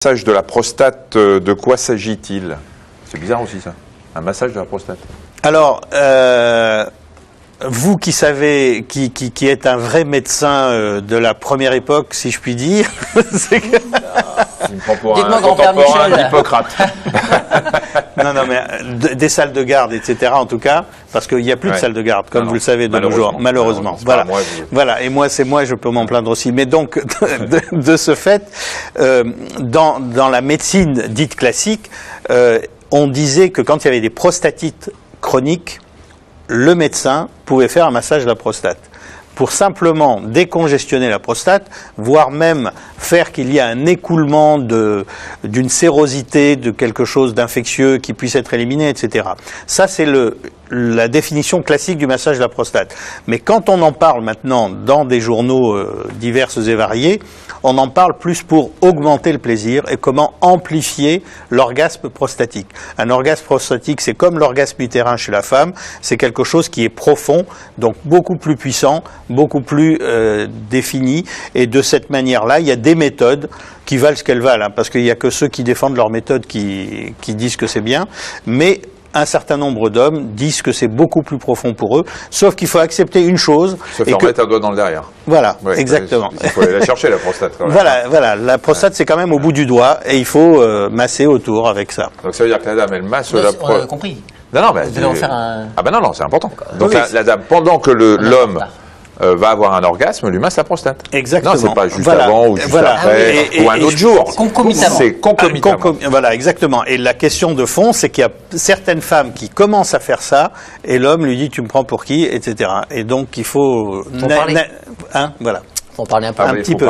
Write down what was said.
Massage de la prostate, de quoi s'agit-il? C'est bizarre aussi ça, un massage de la prostate. Alors, vous qui savez, qui êtes un vrai médecin de la première époque, si je puis dire, c'est que... Il me prend pour un Dites-moi, grand-père contemporain Michel. d'Hippocrate. Non, mais des salles de garde, etc. en tout cas, parce qu'il n'y a plus de salles de garde, comme vous le savez de nos jours, malheureusement. Voilà. Voilà, et moi, je peux m'en plaindre aussi. Mais donc, de ce fait, dans la médecine dite classique, on disait que quand il y avait des prostatites chroniques, le médecin pouvait faire un massage de la prostate pour simplement décongestionner la prostate, voire même faire qu'il y ait un écoulement d'une sérosité, de quelque chose d'infectieux qui puisse être éliminé, etc. Ça, c'est la définition classique du massage de la prostate. Mais quand on en parle maintenant dans des journaux divers et variés, on en parle plus pour augmenter le plaisir et comment amplifier l'orgasme prostatique. Un orgasme prostatique, c'est comme l'orgasme utérin chez la femme, c'est quelque chose qui est profond, donc beaucoup plus puissant, beaucoup plus défini, et de cette manière-là, il y a des méthodes qui valent ce qu'elles valent, hein, parce qu'il n'y a que ceux qui défendent leur méthode qui disent que c'est bien, mais un certain nombre d'hommes disent que c'est beaucoup plus profond pour eux, sauf qu'il faut accepter une chose. Se faire mettre un doigt dans le derrière. Voilà, exactement. Il faut aller la chercher, la prostate. Voilà, la prostate c'est quand même au bout du doigt, et il faut masser autour avec ça. Donc ça veut dire que la dame, elle masse la prostate. On a compris. Non, mais vous allez en faire un... Ah ben non, c'est important. Donc oui, la dame, pendant que l'homme va avoir un orgasme, lui masse la prostate. Exactement. Non, c'est pas juste avant ou juste après, ou un autre jour. Concomitamment. C'est concomitamment. Voilà, exactement. Et la question de fond, c'est qu'il y a certaines femmes qui commencent à faire ça, et l'homme lui dit, tu me prends pour qui, etc. Et donc, il faut... parler. Voilà. Faut en parler un peu. Un petit peu.